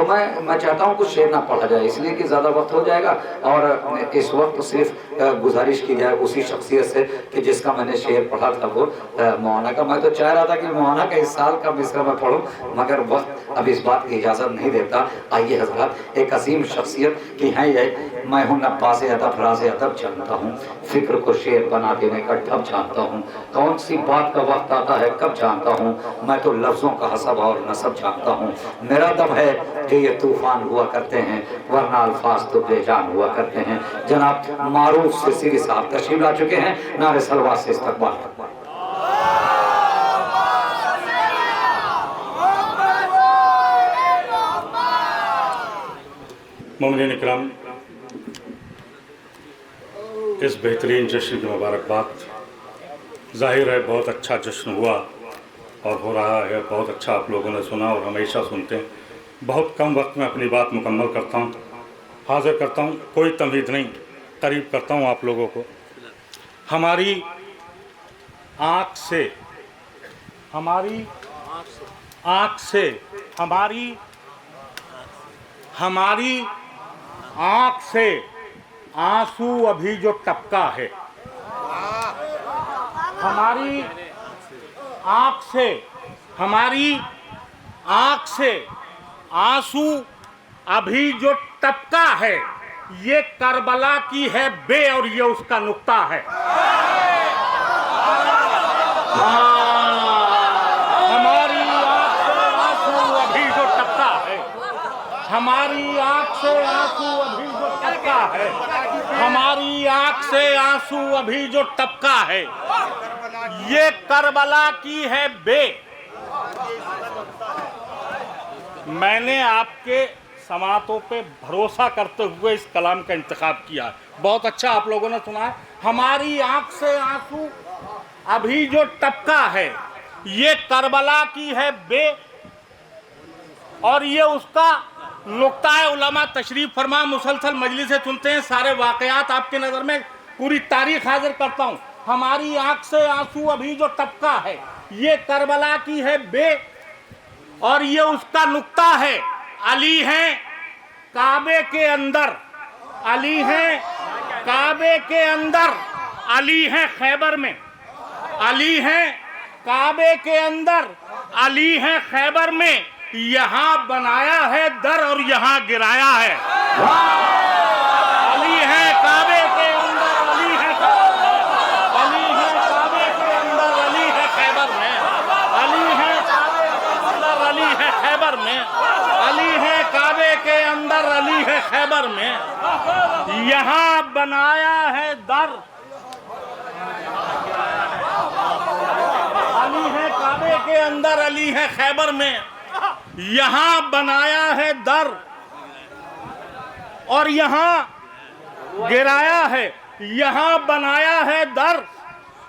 तो मैं चाहता हूँ कुछ शेर ना पढ़ा जाए, इसलिए कि ज़्यादा वक्त हो जाएगा। और इस वक्त सिर्फ गुजारिश की जाए उसी शख्सियत से कि जिसका मैंने शेर पढ़ा था वो मौना का। मैं तो चाह रहा था कि मौना का इस साल का मिसरा मैं पढ़ूँ, मगर वक्त अब इस बात की इजाज़त नहीं देता। आइए हजरत, एक अजीम शख्सियत की है ये। मैं हूँ नब्बास अदब राज अदब जानता हूँ, फिक्र को शेर बना देने का ढब जानता हूँ। कौन सी बात का वक्त आता है कब जानता हूँ, मैं तो लफ्ज़ों का हसब और नसब जानता हूँ। मेरा दम है कि ये तूफान हुआ करते हैं, वरना अल्फाज तो बेजान हुआ करते हैं। जनाब मारूफ से सिरी साहब तशरीफ ला चुके हैं, नारे सलवात से इस्तकबाल। मोमिनीन इकराम, इस बेहतरीन जश्न की मुबारकबाद। ज़ाहिर है बहुत अच्छा जश्न हुआ और हो रहा है, बहुत अच्छा आप लोगों ने सुना और हमेशा सुनते हैं। बहुत कम वक्त में अपनी बात मुकम्मल करता हूँ, हाजिर करता हूँ, कोई तमहीद नहीं, करीब करता हूँ आप लोगों को। हमारी आँख से हमारी आँख से आंसू अभी जो टपका है, हमारी आँख से आंसू अभी जो टपका है, ये करबला की है बे और ये उसका नुक्ता है। हमारी आँख से आंसू अभी जो टपका है, हमारी आँख से आंसू अभी जो टपका है, हमारी आँख से आंसू अभी जो टपका है, ये करबला की है बे। मैंने आपके समातों पे भरोसा करते हुए इस कलाम का इंतखाब किया है। बहुत अच्छा आप लोगों ने सुना है। हमारी आँख से आंसू अभी जो टपका है, ये करबला की है बे और ये उसका नुक्ता है। उलमा तशरीफ फरमा, मुसलसल मजलिस से सुनते हैं, सारे वाक़यात आपके नज़र में पूरी तारीख हाजिर करता हूँ। हमारी आँख से आंसू अभी जो टपका है, ये करबला की है बे और ये उसका नुक्ता है। अली हैं काबे के अंदर, अली हैं काबे के अंदर, अली हैं खैबर में, अली हैं काबे के अंदर, अली हैं खैबर में। यहाँ बनाया है दर और यहाँ गिराया है। अली है काबे के अंदर, अली है काबे के अंदर, अली है खैबर में, अली है काबे के अंदर, अली है खैबर में, अली है काबे के अंदर, अली है खैबर में। यहाँ बनाया है दर, अली है काबे के अंदर, अली है खैबर में। यहाँ बनाया है दर और यहाँ गिराया है, यहाँ बनाया है दर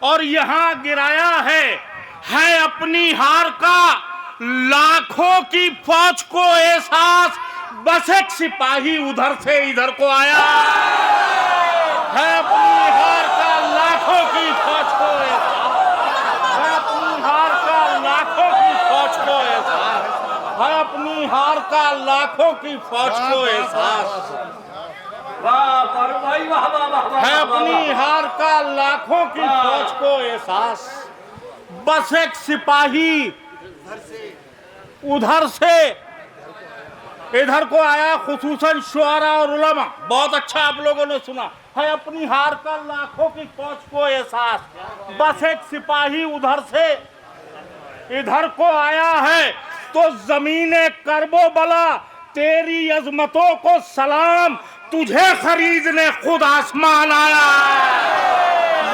और यहाँ गिराया है अपनी हार का लाखों की फौज को एहसास, बस एक सिपाही उधर से इधर को आया है। अपनी हार का लाखों की फौज को एहसास, है अपनी हार का लाखों की फौज को एहसास, है अपनी हार का लाखों की फौज को एहसास, है अपनी हार का लाखों की फौज को एहसास, बस एक सिपाही उधर से इधर को आया। खुसूसन शुआरा और उलमा, बहुत अच्छा आप लोगों ने सुना है। अपनी हार का लाखों की फौज को एहसास, बस एक सिपाही उधर से इधर को आया है। तो ज़मीने करबो बला तेरी अजमतों को सलाम, तुझे खरीदने खुद आसमान आया।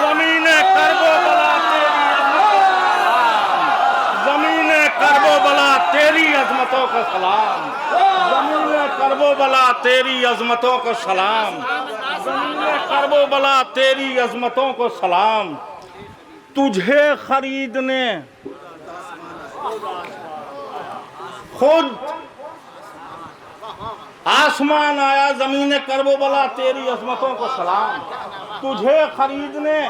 ज़मीने करबो बला तेरी ज़मीने करबो बला तेरी अजमतों को सलाम, ज़मीने करबो बला तेरी अजमतों को सलाम, ज़मीने करबो बला तेरी अजमतों को सलाम, तुझे खरीदने खुद आसमान आया। ज़मीन करबो बला तेरी अजमतों को सलाम, तुझे खरीदने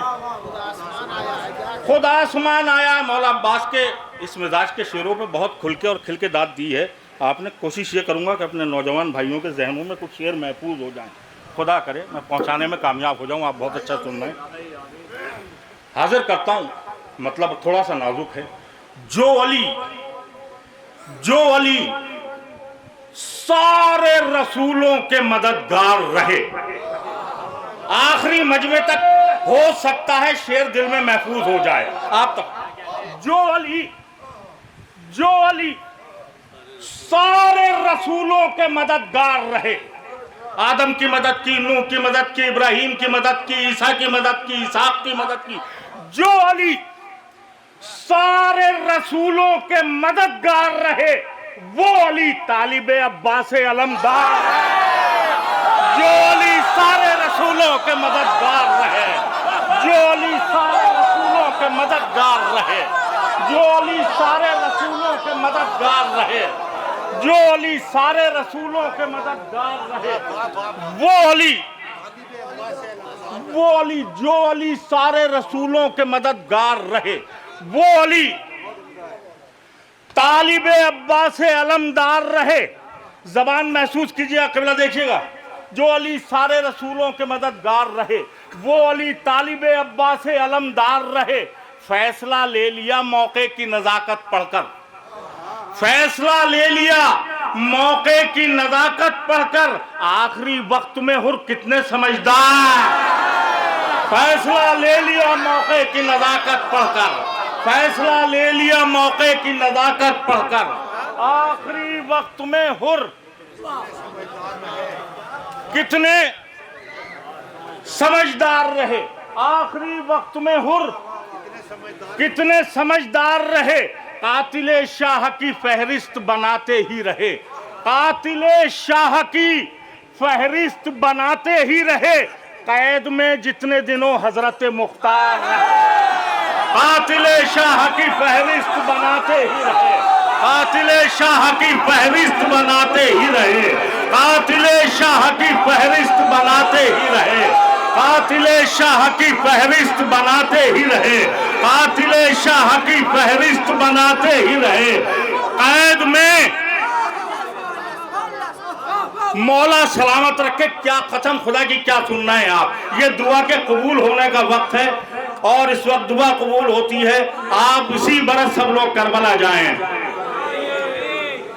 खुद आसमान आया। मौला अब्बास के इस मिजाज के शेरों पे बहुत खुल के और खिल के दाद दी है। आपने कोशिश ये करूँगा कि अपने नौजवान भाइयों के जहनों में कुछ शेर महफूज हो जाएं। खुदा करे मैं पहुँचाने में कामयाब हो जाऊँ। आप बहुत अच्छा सुन रहे हैं। हाजिर करता हूँ, मतलब थोड़ा सा नाजुक है। जो अली सारे रसूलों के मददगार रहे, आखिरी मजमे तक हो सकता है शेर दिल में महफूज हो जाए। आप तो जो अली सारे रसूलों के मददगार रहे, आदम की मदद की, नूह की मदद की, इब्राहिम की मदद की, ईसा की मदद की, इसहाक की मदद की। जो अली सारे रसूलों के मददगार रहे, वो अली तालिबे अब्बास अलमदार। जो अली सारे रसूलों के मददगार रहे, जो अली सारे रसूलों के मददगार रहे, जो अली सारे रसूलों के मददगार रहे, जो अली सारे रसूलों के मददगार रहे, वो अली जो अली सारे रसूलों के मददगार रहे, वो अली तालिबे अब्बास अलमदार रहे। जबान महसूस कीजिएगा, क़िबला देखिएगा। जो अली सारे रसूलों के मददगार रहे, वो अली तालिबे अब्बास अलमदार रहे। फैसला ले लिया मौके की नजाकत पढ़कर, फैसला ले लिया मौके की नजाकत पढ़कर। आखिरी वक्त में हुर कितने समझदार। फैसला ले लिया मौके की नजाकत पढ़कर, फैसला ले लिया मौके की नजाकत पढ़कर। आखिरी वक्त में हुर कितने समझदार रहे, आखिरी वक्त में हुर कितने समझदार रहे। कातिले शाह की फहरिस्त बनाते ही रहे, कातिले शाह की फहरिस्त बनाते ही रहे। कैद में जितने दिनों हजरत मुख्तार रहे, कातिले शाह की फहरिस्त बनाते ही रहे, कातिले शाह की फहरिस्त बनाते ही रहे, कातिले शाह की फहरिस्त बनाते ही रहे, कातिले शाह की फहरिस्त बनाते ही रहे, कातिले शाह की फहरिस्त बनाते ही रहे। कैद में मौला सलामत रखे। क्या कसम खुदा की, क्या सुनना है आप। ये दुआ के कबूल होने का वक्त है और इस वक्त दुआ कबूल होती है। आप इसी बरस सब लोग करबला जाएं।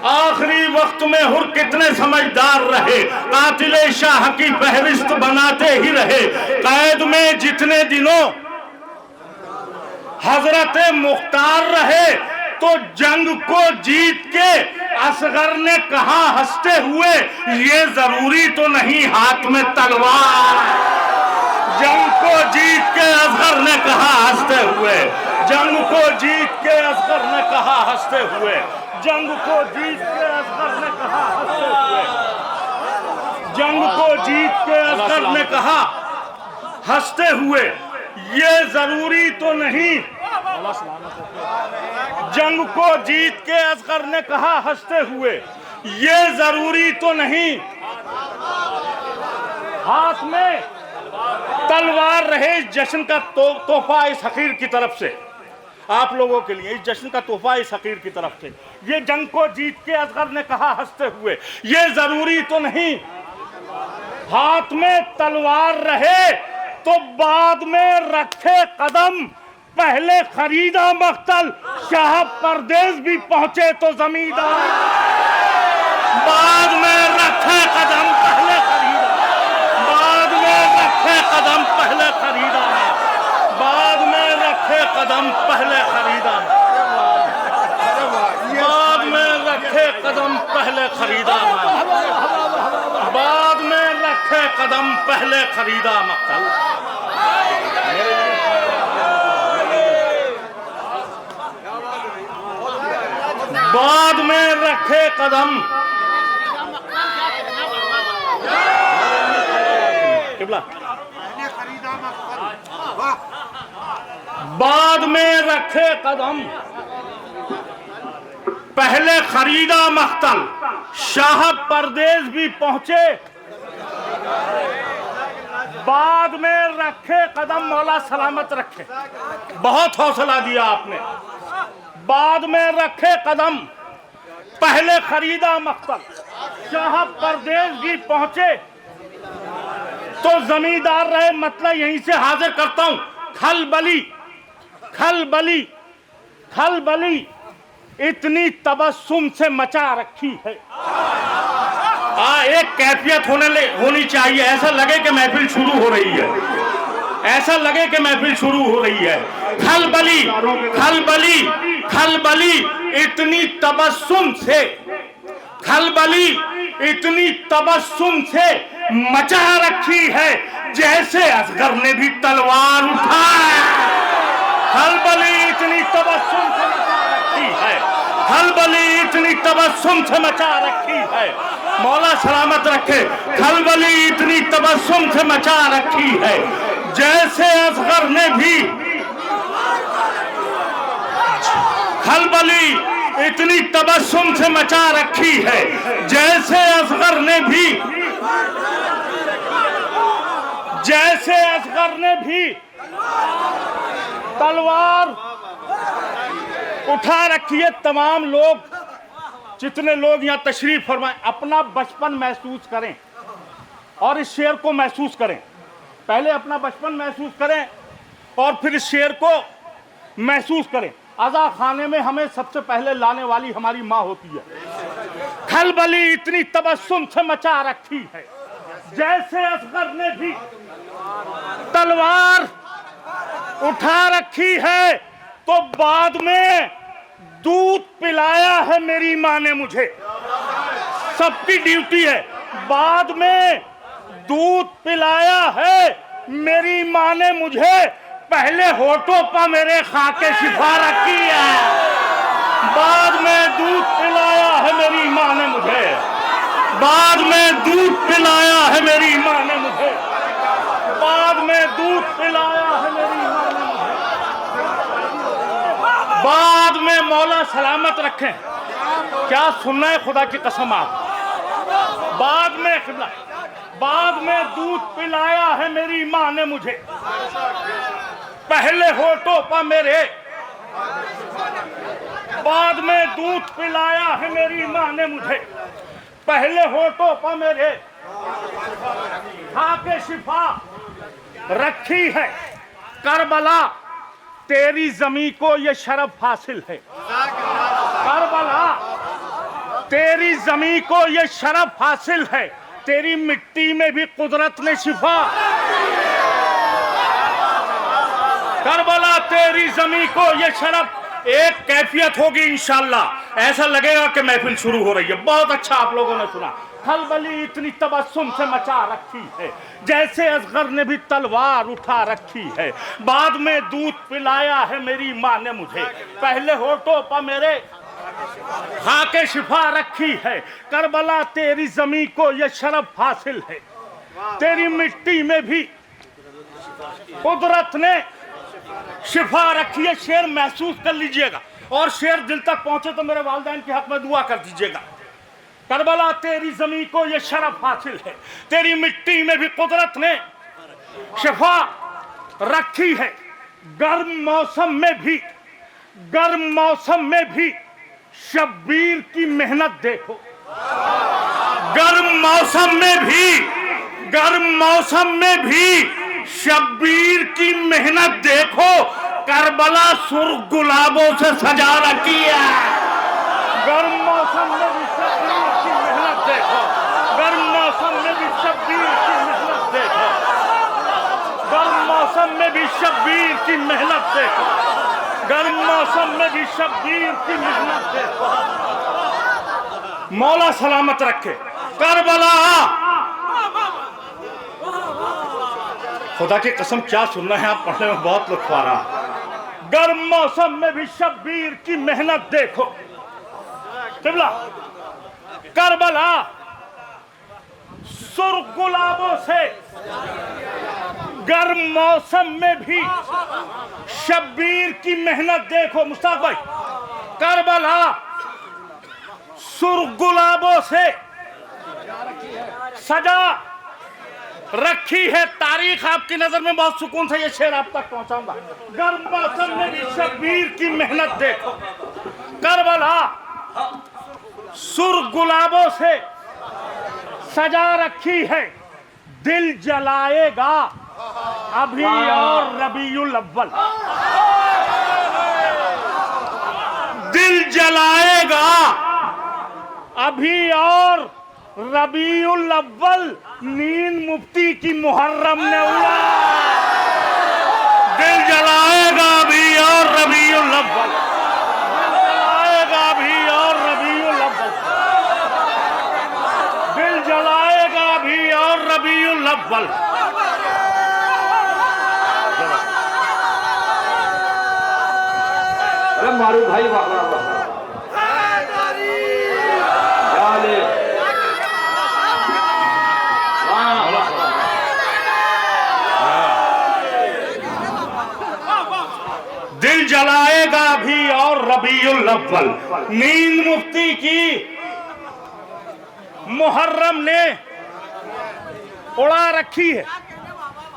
आखिरी वक्त में हुर कितने समझदार रहे, कातिले शाह की फहरिस्त बनाते ही रहे। कैद में जितने दिनों हजरत मुख्तार रहे, तो जंग को जीत के असगर ने कहा हंसते हुए, ये जरूरी तो नहीं हाथ में तलवार। जंग को जीत के असगर ने कहा हंसते हुए, जंग को जीत के असगर ने कहा हंसते हुए, जंग को जीत के असगर ने कहा हंसते हुए, जंग को जीत के असगर ने कहा हंसते हुए, ये जरूरी तो नहीं। जंग को जीत के असगर ने कहा हंसते हुए, ये जरूरी तो नहीं हाथ में तलवार रहे। इस जश्न का तोहफा इस हकीर की तरफ से आप लोगों के लिए, इस जश्न का तोहफा इस हकीर की तरफ से। ये जंग को जीत के असगर ने कहा हंसते हुए, ये जरूरी तो नहीं हाथ में तलवार रहे, तो बाद में रखे कदम पहले खरीदा मख्तल। शाह परदेश भी पहुंचे तो जमींदार। बाद में रखे कदम पहले खरीदा, बाद में रखे कदम पहले खरीदा, बाद में रखे कदम पहले खरीदा, बाद में रखे कदम पहले खरीदा, बाद में रखे कदम पहले खरीदा मख्तल। बाद में रखे कदम, बाद में रखे कदम पहले खरीदा मख्तल। शाह परदेश भी पहुंचे, बाद में रखे कदम। मौला सलामत रखे, बहुत हौसला दिया आपने। बाद में रखे कदम पहले खरीदा मक्तल, जहां परदेश भी पहुंचे तो जमींदार रहे, मतलब यहीं से हाजिर करता हूं। खलबली खलबली खलबली इतनी तबस्सुम से मचा रखी है। एक कैफियत होनी चाहिए, ऐसा लगे कि महफिल शुरू हो रही है, ऐसा लगे कि महफिल शुरू हो रही है। खलबली खलबली खलबली इतनी तबस्सुम से, खलबली इतनी तबस्सुम से मचा रखी है जैसे असगर ने भी तलवार उठाई। खलबली इतनी तबस्सुम से मचा रखी है, खलबली इतनी तबस्सुम से मचा रखी है, मौला सलामत रखे। खलबली इतनी तबस्सुम से मचा रखी है जैसे असगर ने भी, खलबली इतनी तबस्सुम से मचा रखी है जैसे असगर ने भी, जैसे असगर ने भी तलवार उठा रखी है। तमाम लोग, जितने लोग यहाँ तशरीफ फरमाएं, अपना बचपन महसूस करें और इस शेर को महसूस करें। पहले अपना बचपन महसूस करें और फिर इस शेर को महसूस करें। अज़ा खाने में हमें सबसे पहले लाने वाली हमारी माँ होती है। खलबली इतनी तबस्सुम से मचा रखी है जैसे असगर ने भी तलवार उठा रखी है, तो बाद में दूध पिलाया है मेरी माँ ने मुझे। सबकी ड्यूटी है, बाद में दूध पिलाया है मेरी माँ ने मुझे, पहले होठों पर मेरे खाके शिफा रखी है। बाद में दूध पिलाया है मेरी माँ ने मुझे, बाद में दूध पिलाया है मेरी माँ ने मुझे, बाद में दूध पिलाया है मेरी माँ ने मुझे, बाद में मौला सलामत रखें। क्या सुनना है खुदा की कसम आप, बाद में खिला, बाद में दूध पिलाया है मेरी माँ ने मुझे, पहले होठों पर मेरे, बाद में दूध पिलाया है मेरी माँ ने मुझे, पहले होठों पर मेरे खाके शिफा रखी है। करबला तेरी जमी को ये शरफ हासिल है, करबला तेरी जमी को ये शरफ हासिल है, तेरी मिट्टी में भी कुदरत ने शिफा। करबला तेरी जमी को ये शरफ, एक कैफियत होगी इंशाअल्लाह, ऐसा लगेगा कि महफिल शुरू हो रही है। बहुत अच्छा आप लोगों ने सुना। खलबली इतनी तबस्सुम से मचा रखी है जैसे असगर ने भी तलवार उठा रखी है, बाद में दूध पिलाया है मेरी माँ ने मुझे, पहले होठों पर मेरे खाके शिफा रखी है। करबला तेरी जमी को ये शरफ हासिल है, तेरी मिट्टी में भी कुदरत ने शिफा रखी है। शेर महसूस कर लीजिएगा और शेर दिल तक पहुंचे तो मेरे वालिदैन के हक में दुआ कर दीजिएगा। करबला तेरी जमी को ये शरफ हासिल है, तेरी मिट्टी में भी कुदरत ने शिफा रखी है। गर्म मौसम में भी, गर्म मौसम में भी शब्बीर की मेहनत देखो, गर्म मौसम में भी, गर्म मौसम में भी शब्बीर की मेहनत देखो, करबला सुर्ख गुलाबों से सजा रखी है। गर्म मौसम में भी शब्बीर की मेहनत देखो, गर्म मौसम में भी शब्बीर की मेहनत देखो, गर्म मौसम में भी शब्बीर की मेहनत देखो, गर्म मौसम में भी शब्बीर की मेहनत देखो। मौला सलामत रखे। करबला खुदा की कसम क्या सुनना है आप, पढ़ने में बहुत लुत्फ आ रहा। गर्म मौसम में भी शब्बीर की मेहनत देखो। किबला करबला सुर्ख गुलाबों से, गर्म मौसम में भी शब्बीर की मेहनत देखो। मुश्ताक भाई, करबला सुर्ख गुलाबों से सजा रखी है। तारीख आपकी नजर में बहुत सुकून से ये शेर आप तक पहुंचाऊंगा। गर्म मौसम में भी शब्बीर की मेहनत देखो। करबला सुर्ख गुलाबों से सजा रखी है, दिल जलाएगा अभी और रबीउल अव्वल। दिल जलाएगा अभी और रबीउल अव्वल, नींद मुफ्ती की मुहर्रम ने उड़ा। दिल जलाएगा अभी और रबीउल अव्वल, अभी और रबीउल अव्वल, दिल जलाएगा अभी और रबीउल अव्वल। अरे मारू भाई, वाह वाह वाह, दिल जलाएगा अभी और रबीउल अव्वल, नींद मुफ्ती की मुहर्रम ने उड़ा रखी है।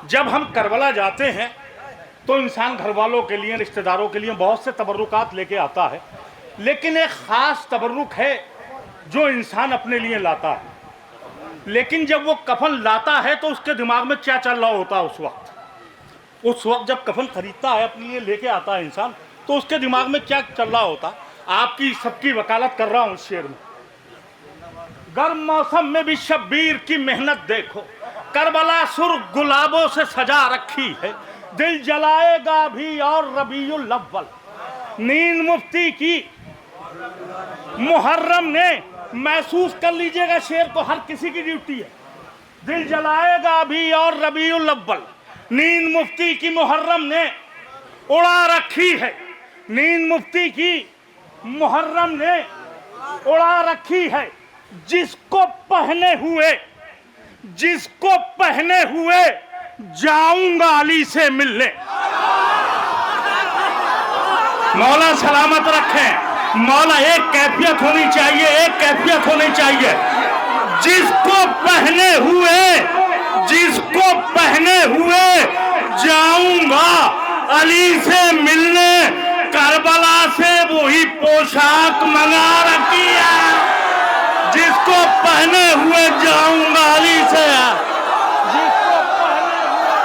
जब हम करबला जाते हैं तो इंसान घर वालों के लिए, रिश्तेदारों के लिए बहुत से तबर्रुकात लेके आता है, लेकिन एक ख़ास तबर्रुक है जो इंसान अपने लिए लाता है। लेकिन जब वो कफन लाता है तो उसके दिमाग में क्या चल रहा होता है उस वक्त जब कफन खरीदता है, अपने लिए लेके आता है इंसान, तो उसके दिमाग में क्या चल रहा होता। आपकी सबकी वकालत कर रहा हूँ इस शेर में। गर्म मौसम में भी शब्बीर की मेहनत देखो, करबला सुर्ख गुलाबों से सजा रखी है, दिल जलाएगा भी और रबीउल अव्वल, नींद मुफ्ती की मुहर्रम ने। महसूस कर लीजिएगा शेर को, हर किसी की ड्यूटी है। दिल जलाएगा अभी और रबीउल अव्वल, नींद मुफ्ती की मुहर्रम ने उड़ा रखी है, नींद मुफ्ती की मुहर्रम ने उड़ा रखी है। जिसको पहने हुए जाऊंगा अली से मिलने। मौला सलामत रखें, मौला एक कैफियत होनी चाहिए, एक कैफियत होनी चाहिए। जिसको पहने हुए जाऊंगा अली से मिलने, करबला से वही पोशाक मंगा रखी है। जिसको पहने हुए जाऊंगा अली से, जिसको पहने हुए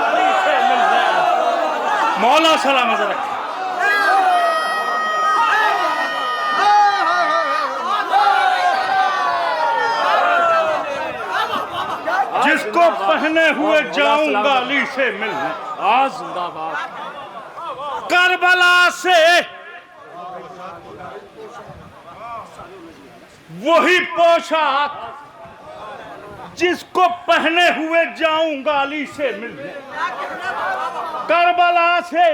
अली से मिलने। मौला सलामत रखे। जिसको पहने हुए जाऊंगा अली से मिलने। आज जिंदाबाद। करबला से वही पोशाक, जिसको पहने हुए जाऊंगा अली से मिलने। करबला से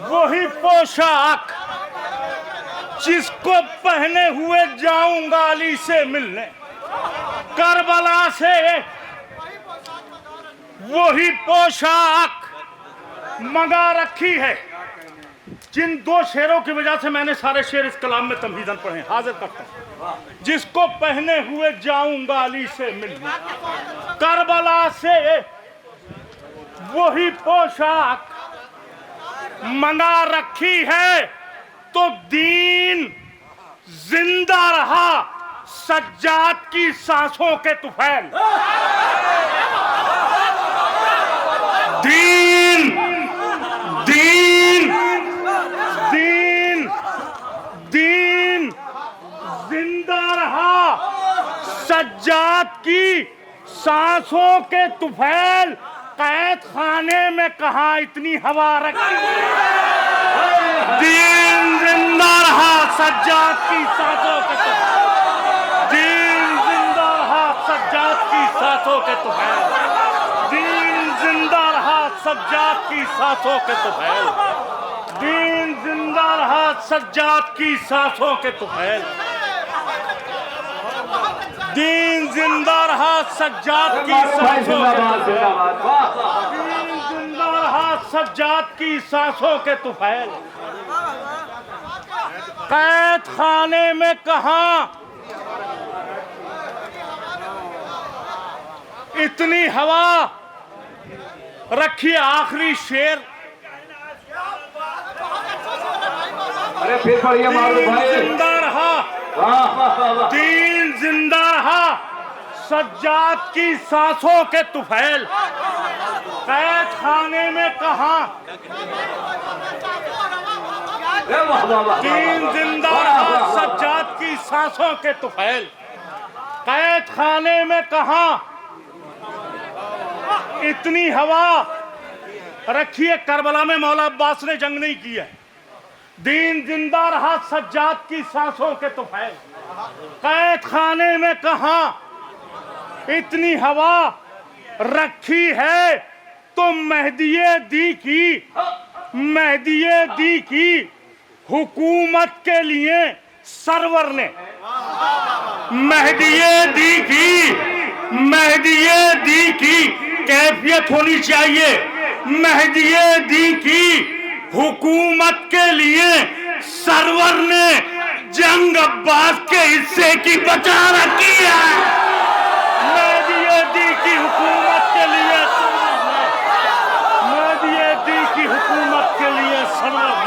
वही पोशाक, जिसको पहने हुए जाऊंगा अली से मिलने। करबला से वही पोशाक मंगा रखी है। जिन दो शेरों की वजह से मैंने सारे शेर इस कलाम में तमहीदन पढ़े, हाजिर करता हूं। जिसको पहने हुए जाऊंगा अली से मिलने, करबला से वही पोशाक मंगा रखी है, तो दीन जिंदा रहा सज्जाद की सांसों के तुफैल। दीन दीन दीन दीन जिंदा रहा सज्जाद की सांसों के तुफैल। कैद खाने में कहा इतनी हवा रखी। दीन जिंदा रहा सज्जाद की सांसों के तुफैल। दीन जिंदा रहा सज्जाद की सांसों के तुफैल। दीन जिंदा रहा सज्जाद की सांसों के तुफैल। दीन जिंदा रहा सज्जाद की सांसों के तुफैल। दीन जिंदा रहा सज्जाद की सांसों के तुफैल। दीन जिंदा रहा सज्जाद की सांसों के तुफैल। कैद खाने में कहा इतनी हवा रखी। आखिरी शेर अरे फिर पढ़िए मारूफ भाई। जिंदा रहा, दीन जिंदा रहा, सज्जाद की सांसों के तुफैल, कैद खाने में कहा, दीन जिंदा रहा, सज्जाद की सांसों के तुफैल, कैद खाने में कहा, इतनी हवा रखिए। करबला में मौला अब्बास ने जंग नहीं की है। दीन जिंदा रहा, सज्जाद की सांसों के तुफैल, कैद खाने में कहा, इतनी हवा रखी है तो मेहदिये दी की हुकूमत के लिए सरवर ने, मेहदिये दी की कैफियत होनी चाहिए। मेहदिये दी की हुकूमत के लिए सरवर ने जंग अब्बास के हिस्से की बचा रखी है। मेहदिये दी की हुकूमत के लिए, मेहदिये दी की हुकूमत के लिए सरवर ने।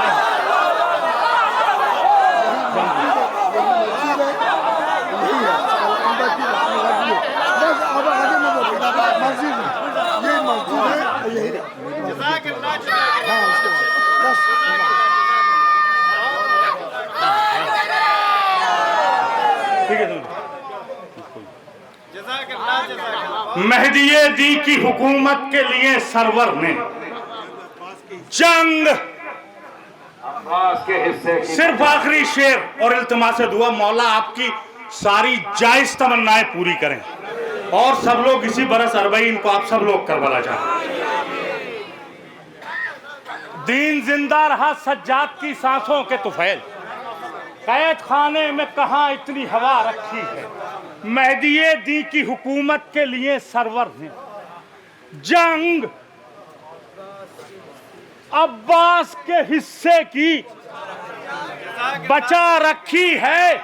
मेहदिये दी की हुकूमत के लिए सरवर ने जंग के हिस्से की। सिर्फ आखिरी शेर और इल्तिमास दुआ, मौला आपकी सारी जायज तमन्नाएं पूरी करें और सब लोग इसी बरस अरबईन को आप सब लोग करबला जाएं। दीन जिंदा रहा, सज्जाद की सांसों के तुफैल, कैद खाने में कहां इतनी हवा रखी है। मेहदिये दी की हुकूमत के लिए सरवर ने जंग अब्बास के हिस्से की बचा रखी है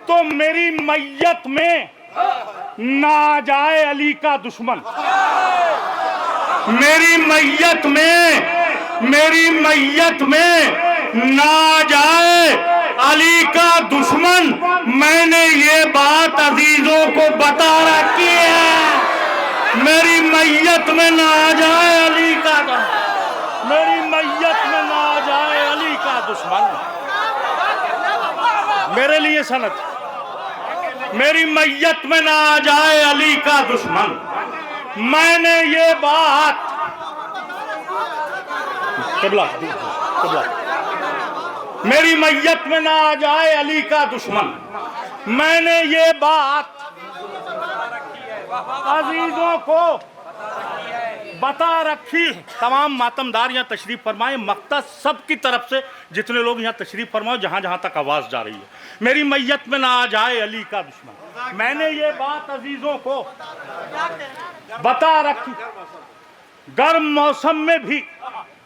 तो मेरी मैयत में ना जाए अली का दुश्मन। मेरी मैयत में ना जाए अली का दुश्मन। मैंने ये बात अजीजों को बता रखी है। मेरी मैयत में ना जाए अली का, मेरी मैयत में ना जाए अली का दुश्मन। मेरे लिए सनत, मेरी मैयत में ना जाए अली का दुश्मन। मैंने ये बात किबला मेरी मैयत में ना आ जाए अली का दुश्मन। मैंने ये बात अजीजों को बता रखी। तमाम मातमदार यहाँ तशरीफ फरमाए, मक्ता सब की तरफ से जितने लोग यहाँ तशरीफ फरमाओ, जहाँ जहाँ तक आवाज़ जा रही है, मेरी मैयत में ना आ जाए अली का दुश्मन। मैंने ये बात अजीजों को बता रखी। गर्म मौसम में भी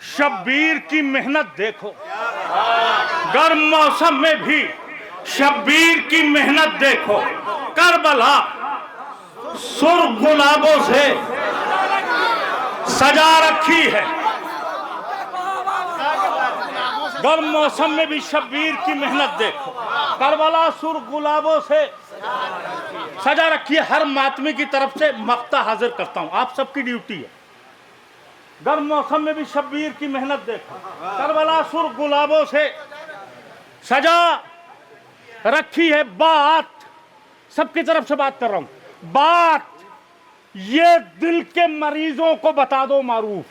शब्बीर की मेहनत देखो, गर्म मौसम में भी शब्बीर की मेहनत देखो। करबला सुर्ख गुलाबों से सजा रखी है। गर्म मौसम में भी शब्बीर की मेहनत देखो। करबला सुर्ख गुलाबों से सजा रखी है। हर मातमी की तरफ से मक्ता हाजिर करता हूं, आप सबकी ड्यूटी है। गर्म मौसम में भी शब्बीर की मेहनत देखो। करबला सुर्ख गुलाबों से सजा रखी है। बात सबकी तरफ से बात कर रहा हूं। बात ये दिल के मरीजों को बता दो मारूफ।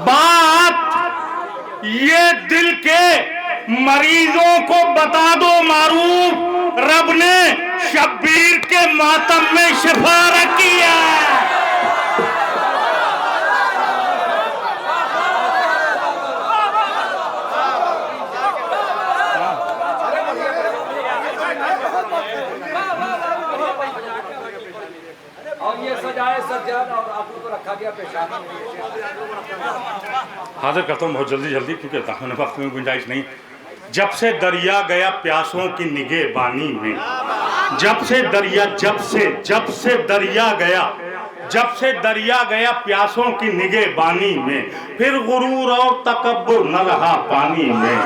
बात ये दिल के मरीजों को बता दो मारूफ। रब ने शब्बीर के मातम में शिफा रखी है। और आप लोग को रखा गया पेशाब। हाजिर करता हूँ बहुत जल्दी क्योंकि दामन वक्त में गुंजाइश नहीं। जब से दरिया गया प्यासों की निगहबानी में, जब से दरिया गया जब से दरिया गया प्यासों की निगहबानी में, फिर गुरूर और तकब्बुर न रहा पानी में।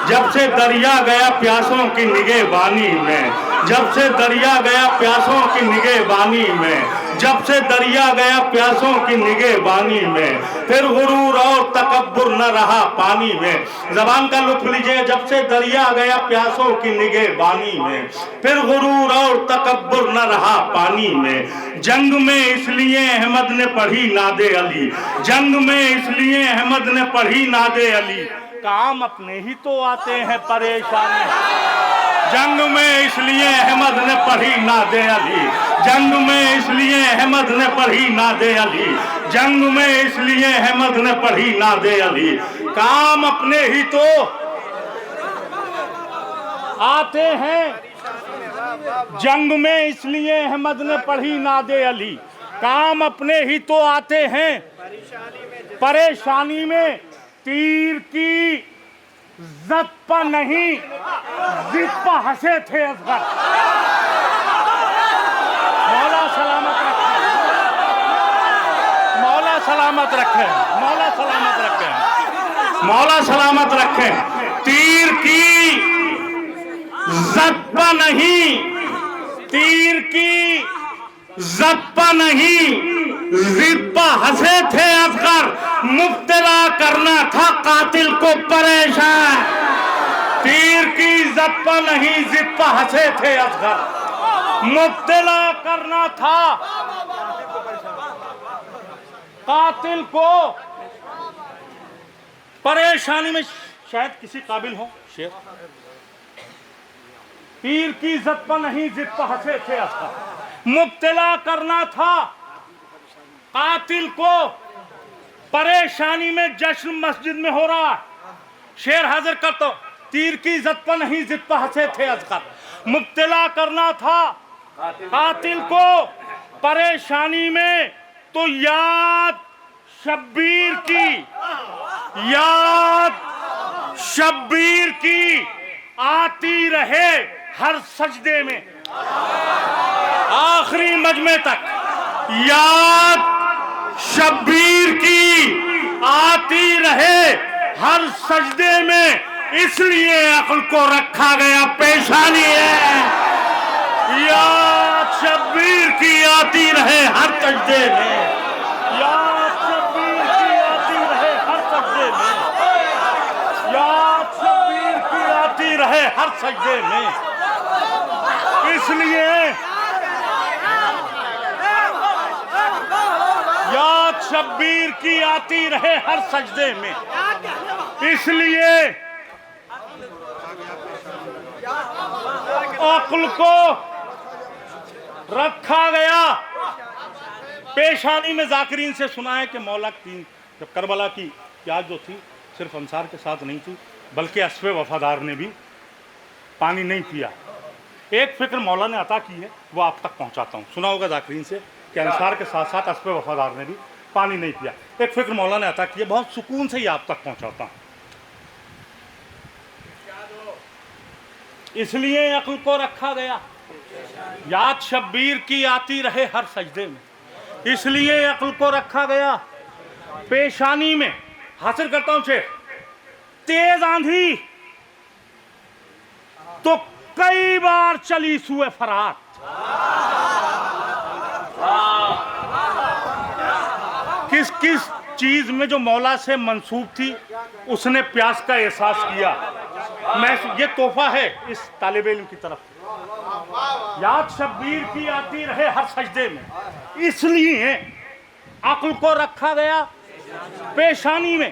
जब से दरिया गया प्यासों की निगहबानी में, जब से दरिया गया प्यासों की निगहबानी में, जब से दरिया गया प्यासों की निगहबानी में, फिर गुरूर और तकब्बुर न रहा पानी में। ज़बान का लुत्फ लीजिए। जब से दरिया गया प्यासों की निगहबानी में, फिर गुरूर और तकब्बुर न रहा पानी में। जंग में इसलिए अहमद ने पढ़ी नादे अली, जंग में इसलिए अहमद ने पढ़ी नादे अली, काम अपने ही तो आते हैं परेशानी। जंग में इसलिए अहमद ने पढ़ी नादे अली, जंग में इसलिए अहमद ने पढ़ी नादे अली, जंग में इसलिए अहमद ने पढ़ी नादे अली, काम अपने ही तो आते हैं। जंग में इसलिए अहमद ने पढ़ी नादे अली, काम अपने ही तो आते हैं। परेशानी में तीर की ज़द पर नहीं ज़िद पर हंसे थे असगर। मौला सलामत रखे, मौला सलामत रखे, मौला सलामत रखे, मौला सलामत रखे। तीर की ज़द पर नहीं, तीर की ज़द पर नहीं ज़िद पर हंसे थे असगर, मुब्तला करना था कातिल को परेशान। तीर की ज़द पर नहीं ज़िद पर हंसे थे असगर, मुब्तला करना था कातिल को परेशानी में। शायद किसी काबिल हो शेर। तीर की ज़द पर नहीं ज़िद पर हंसे थे असगर, मुब्तला करना था कातिल को परेशानी में। जश्न मस्जिद में हो रहा है, शेर हाजिर करता हूं। तीर की ज़द पर नहीं ज़िद पर हंसे थे असगर, मुब्तला करना था कातिल को परेशानी में। तो याद शब्बीर की, याद शब्बीर की आती रहे हर सजदे में, आखिरी मजमे तक। याद शब्बीर की आती रहे हर सजदे में, इसलिए अक्ल को रखा गया पेशानी है। याद शब्बीर की आती रहे हर सजदे में, याद शब्बीर की आती रहे हर सजदे में, याद शब्बीर की आती रहे हर सजदे में, इसलिए याद शब्बीर की आती रहे हर सजदे में, इसलिए अक्ल को रखा गया पेशानी में। जाकिरीन से सुना है कि मौला की जब करबला की प्याज जो थी सिर्फ अंसार के साथ नहीं थी, बल्कि अस्वे वफादार ने भी पानी नहीं पिया। एक फिक्र मौला ने अता की है, वो आप तक पहुंचाता हूँ। सुना होगा जाकिरीन से कि अंसार के साथ साथ अस्वे वफादार ने भी पानी नहीं पिया। एक फिक्र मौला ने अता की है, बहुत सुकून से ही आप तक पहुंचाता हूँ। इसलिए अक्ल को रखा गया, याद शब्बीर की आती रहे हर सजदे में, इसलिए अक्ल को रखा गया पेशानी में। हासिल करता हूं शेर। तेज आंधी तो कई बार चली सुए फरात, किस किस चीज में जो मौला से मंसूब थी उसने प्यास का एहसास किया। मैं ये तोहफा है इस तालिब इल्म की तरफ। याद शब्बीर की आती रहे हर सजदे में, इसलिए अक्ल को रखा गया पेशानी में।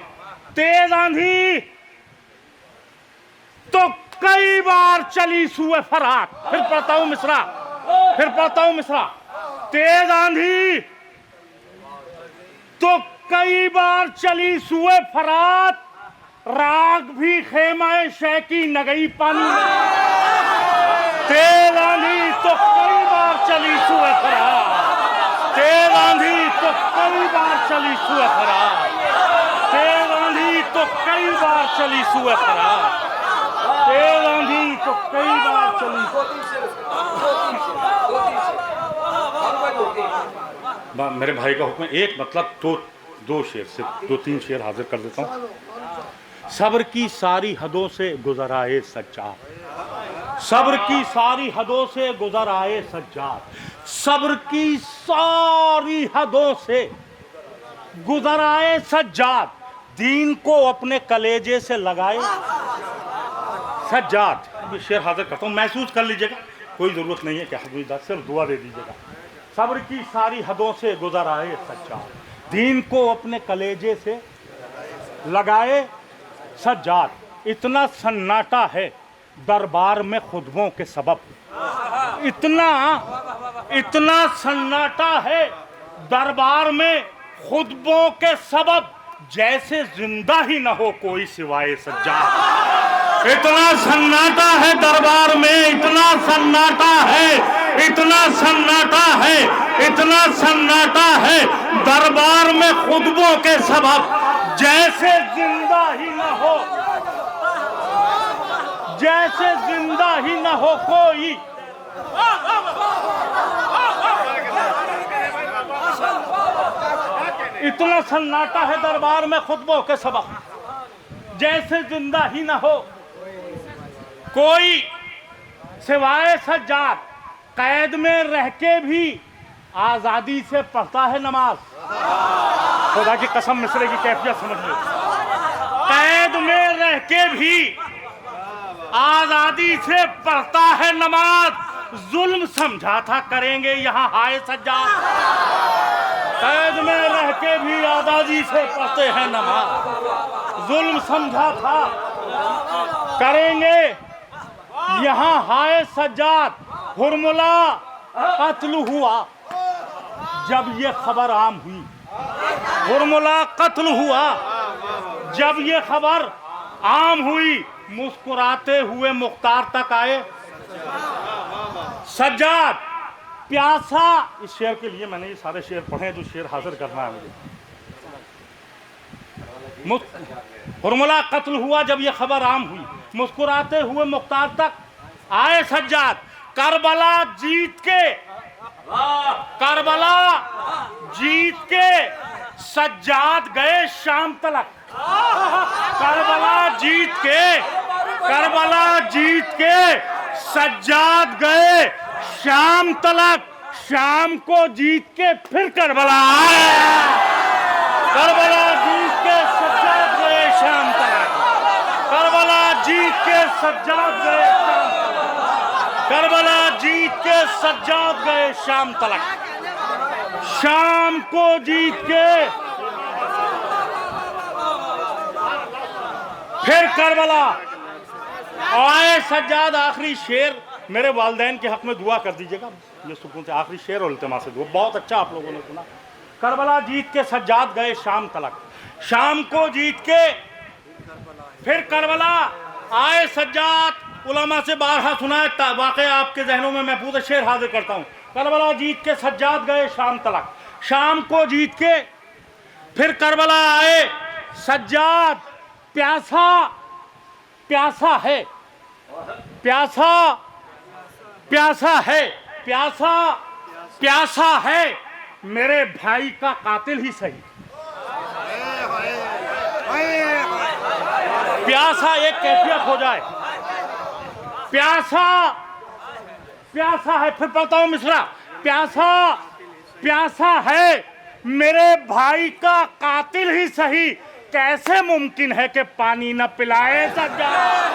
तेज आंधी तो कई बार चली सुए फरात। फिर पढ़ता हूं मिसरा, फिर पढ़ता हूं मिसरा। तेज आंधी तो कई बार चली सुए फरात, राग भी खेमाए शह की नगई पानी में। तेज आंधी तो कई बार चली सुए फरात, तेज आंधी तो कई बार चली सुए फरात, तेज आंधी तो कई बार चली सुए फरात, तेज आंधी तो कई बार चली। मेरे भाई का हुक्म है, एक मतलब दो शेर से 2-3 शेर हाजिर कर देता हूँ। सब्र की सारी हदों से गुजर आए सज्जाद, सब्र की सारी हदों से गुजर आए सज्जाद, सब्र की सारी हदों से गुजर आए सज्जाद, दीन को अपने कलेजे से लगाए सज्जाद। ये शेर हाजिर करता हूँ, महसूस कर लीजिएगा, कोई ज़रूरत नहीं है कि हजूदा, सिर्फ दुआ दे दीजिएगा। सब्र की सारी हदों से गुजर आए सज्जाद, दीन को अपने कलेजे से लगाए सज्जाद, इतना सन्नाटा है दरबार में खुतबों के सबब, इतना सन्नाटा है दरबार में खुतबों के सबब, जैसे जिंदा ही न हो कोई सिवाय सज्जाद। इतना सन्नाटा है दरबार में, इतना सन्नाटा है, इतना सन्नाटा है, इतना सन्नाटा है दरबार में खुतबों के सबब, जैसे जिंदा ही न हो, जैसे जिंदा ही न हो कोई। इतना सन्नाटा है दरबार में खुतबों के सबब, जैसे जिंदा ही न हो कोई सिवाय सज्जाद। कैद में रह के भी आजादी से पढ़ता है नमाज, खुदा की कसम मिसरे की कैफियत समझ लो। कैद में रह के भी आजादी से पढ़ता है नमाज, जुल्म समझा था करेंगे यहाँ हाय सज्जाद। कैद में रह के भी आजादी से पढ़ते हैं नमाज, जुल्म समझा था करेंगे यहाँ हाय सज्जाद। हुरमुला कत्ल हुआ जब ये खबर आम हुई, हुरमुला कत्ल हुआ जब ये खबर आम हुई, मुस्कुराते हुए मुख्तार तक आए सज्जाद। प्यासा, इस शेर के लिए मैंने ये सारे शेर पढ़े जो शेर हाजिर करना है मुझे। हुरमुला कत्ल हुआ जब ये खबर आम हुई, मुस्कुराते हुए मुख्तार तक आए सज्जाद। करबला जीत के, करबला जीत के सज्जाद गए शाम तलक, करबला जीत के, करबला जीत के सज्जाद गए शाम तलक। शाम को जीत के फिर करबला आया, करबला जीत के सज्जाद गए शाम तलक, करबला जीत के सज्जाद गए शाम तलक, करबला जीत के सज्जाद गए शाम तलक। शाम को जीत के फिर करबला आए सज्जाद। आखिरी शेर मेरे वालिदैन के हक में दुआ कर दीजिएगा, ये सुकून से आखिरी शेर और इल्तिमा से दुआ। बहुत अच्छा आप लोगों ने सुना। करबला जीत के सज्जाद गए शाम तलक, शाम को जीत के फिर करबला आए सज्जाद। उलमा से बारहा सुना है वाक़या आपके जहनों में महफूज है, शेर हाजिर करता हूँ। करबला जीत के सज्जाद गए शाम तलक, शाम को जीत के फिर करबला आए सज्जाद। प्यासा, प्यासा है, प्यासा, प्यासा है, प्यासा, प्यासा है मेरे भाई का कातिल ही सही। प्यासा एक कैफियत हो जाए, प्यासा, प्यासा है, फिर पढ़ता हूं मिसरा। प्यासा, प्यासा है मेरे भाई का कातिल ही सही, कैसे मुमकिन है कि पानी न पिलाए सज्जाद।